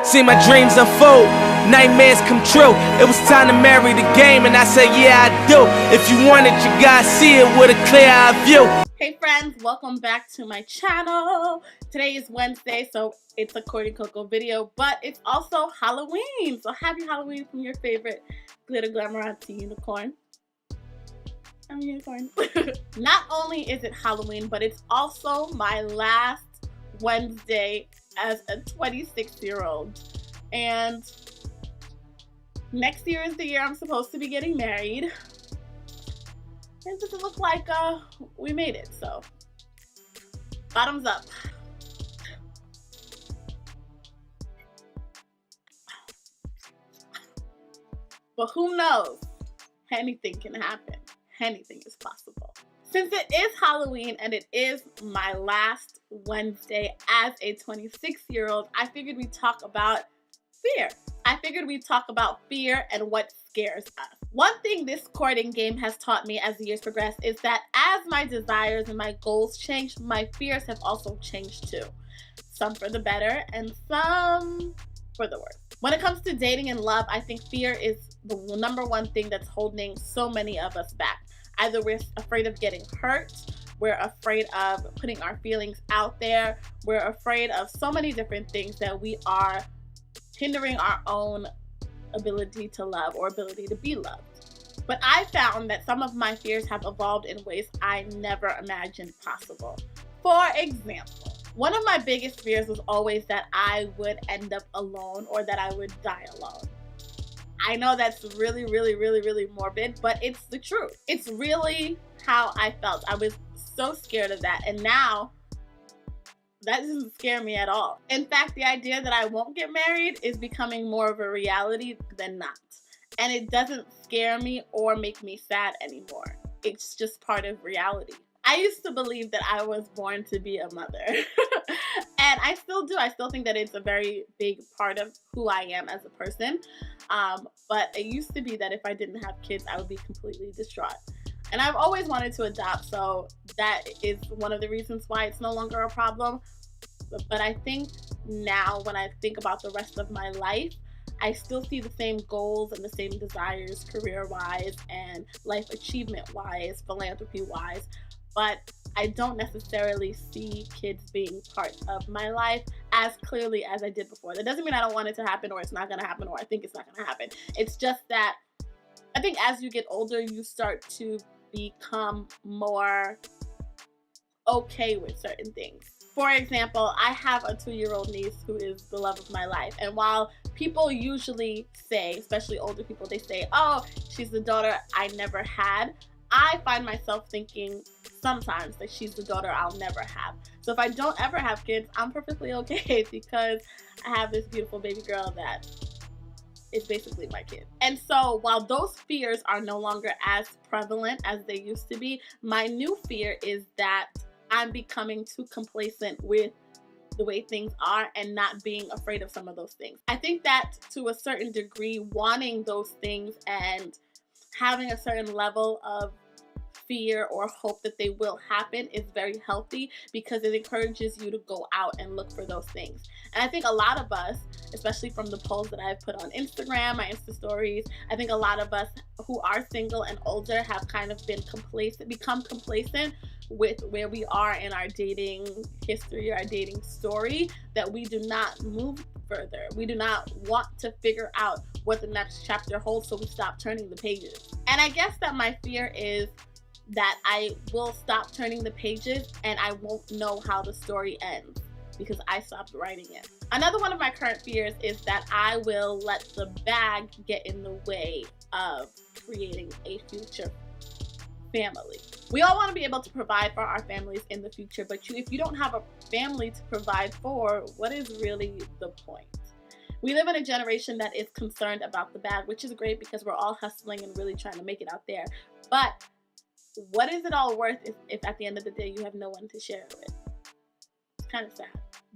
See my dreams unfold, nightmares come true. It was time to marry the game, and I said, yeah, I do. If you want it, you gotta see it with a clear eye view. Hey friends, welcome back to my channel. Today is Wednesday, so it's a Courtney Coco video, but it's also Halloween. So happy Halloween from your favorite glitter glamour auntie unicorn. I'm a unicorn. Not only is it Halloween, but it's also my last Wednesday as a 26-year-old. And next year is the year I'm supposed to be getting married. It doesn't look like we made it, so bottoms up. But who knows? Anything can happen. Anything is possible. Since it is Halloween and it is my last Wednesday as a 26-year-old, I figured we'd talk about fear. I figured we'd talk about fear and what scares us. One thing this courting game has taught me as the years progress is that as my desires and my goals change, my fears have also changed too. Some for the better and some for the worse. When it comes to dating and love, I think fear is the number one thing that's holding so many of us back. Either we're afraid of getting hurt, we're afraid of putting our feelings out there, we're afraid of so many different things that we are hindering our own ability to love or ability to be loved. But I found that some of my fears have evolved in ways I never imagined possible. For example, one of my biggest fears was always that I would end up alone or that I would die alone. I know that's really morbid, but it's the truth. It's really how I felt. I was so scared of that, and now that doesn't scare me at all. In fact, the idea that I won't get married is becoming more of a reality than not. And it doesn't scare me or make me sad anymore. It's just part of reality. I used to believe that I was born to be a mother. And I still do. I still think that it's a very big part of who I am as a person. But it used to be that if I didn't have kids, I would be completely distraught. And I've always wanted to adopt, so that is one of the reasons why it's no longer a problem. But I think now when I think about the rest of my life, I still see the same goals and the same desires career-wise and life achievement-wise, philanthropy-wise. But I don't necessarily see kids being part of my life as clearly as I did before. That doesn't mean I don't want it to happen or it's not going to happen or I think it's not going to happen. It's just that I think as you get older, you start to become more okay with certain things. For example, I have a 2-year-old niece who is the love of my life. And while people usually say, especially older people, they say, oh, she's the daughter I never had, I find myself thinking sometimes that she's the daughter I'll never have. So if I don't ever have kids, I'm perfectly okay because I have this beautiful baby girl that is basically my kid. And so while those fears are no longer as prevalent as they used to be, my new fear is that I'm becoming too complacent with the way things are and not being afraid of some of those things. I think that to a certain degree, wanting those things and having a certain level of fear or hope that they will happen is very healthy because it encourages you to go out and look for those things. And I think a lot of us, especially from the polls that I've put on Instagram, my Insta stories, I think a lot of us who are single and older have kind of been become complacent with where we are in our dating history, our dating story, that we do not move further. We do not want to figure out what the next chapter holds, so we stop turning the pages. And I guess that my fear is that I will stop turning the pages and I won't know how the story ends because I stopped writing it. Another one of my current fears is that I will let the bag get in the way of creating a future family. We all want to be able to provide for our families in the future, but if you don't have a family to provide for, what is really the point? We live in a generation that is concerned about the bag, which is great because we're all hustling and really trying to make it out there. But what is it all worth if at the end of the day you have no one to share it with? It's kind of sad.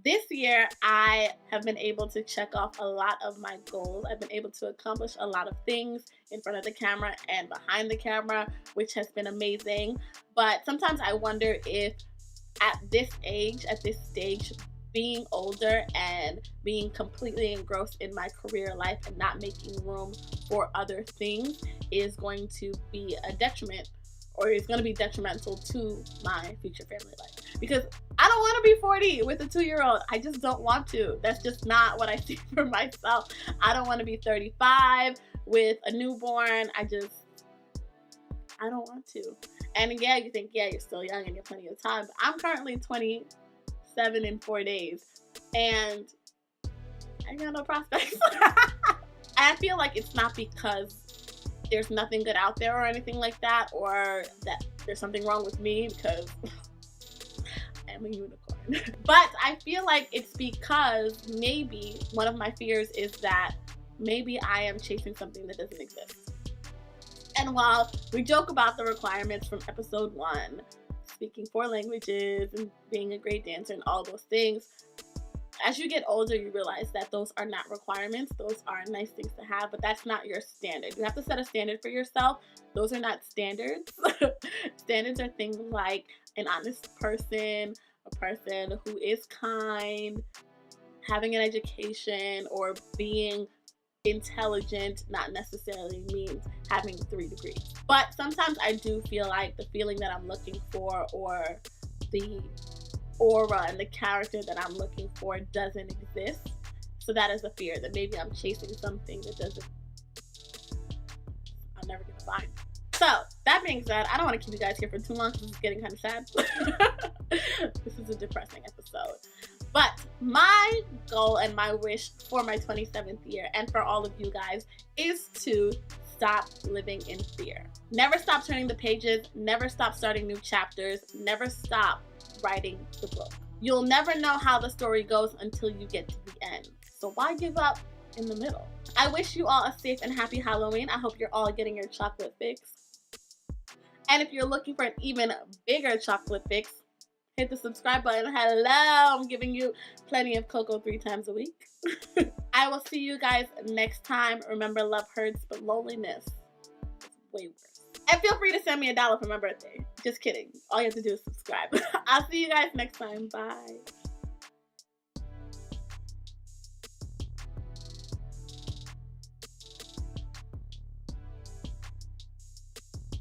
This year, I have been able to check off a lot of my goals. I've been able to accomplish a lot of things in front of the camera and behind the camera, which has been amazing. But sometimes I wonder if at this age, at this stage, being older and being completely engrossed in my career life and not making room for other things is going to be a detriment, or is going to be detrimental to my future family life. Because I don't want to be 40 with a 2-year-old. I just don't want to. That's just not what I see for myself. I don't want to be 35 with a newborn. I don't want to. And yeah, you think, yeah, you're still young and you have plenty of time. But I'm currently 27 in 4 days. And I got no prospects. I feel like it's not because there's nothing good out there or anything like that, or that there's something wrong with me, because I am a unicorn. But I feel like it's because maybe one of my fears is that maybe I am chasing something that doesn't exist. And while we joke about the requirements from episode 1, speaking 4 languages and being a great dancer and all those things, as you get older, you realize that those are not requirements. Those are nice things to have, but that's not your standard. You have to set a standard for yourself. Those are not standards. Standards are things like an honest person, a person who is kind, having an education, or being intelligent not necessarily means having 3 degrees. But sometimes I do feel like the feeling that I'm looking for, or the aura and the character that I'm looking for, doesn't exist. So that is a fear, that maybe I'm chasing something that I'm never gonna find. So that being said, I don't want to keep you guys here for too long because it's getting kind of sad. This is a depressing episode. But my goal and my wish for my 27th year, and for all of you guys, is to stop living in fear. Never stop turning the pages, never stop starting new chapters, never stop writing the book. You'll never know how the story goes until you get to the end. So why give up in the middle? I wish you all a safe and happy Halloween. I hope you're all getting your chocolate fix. And if you're looking for an even bigger chocolate fix, hit the subscribe button. Hello, I'm giving you plenty of cocoa 3 times a week. I will see you guys next time. Remember, love hurts, but loneliness is way worse. And feel free to send me $1 for my birthday. Just kidding. All you have to do is subscribe. I'll see you guys next time. Bye.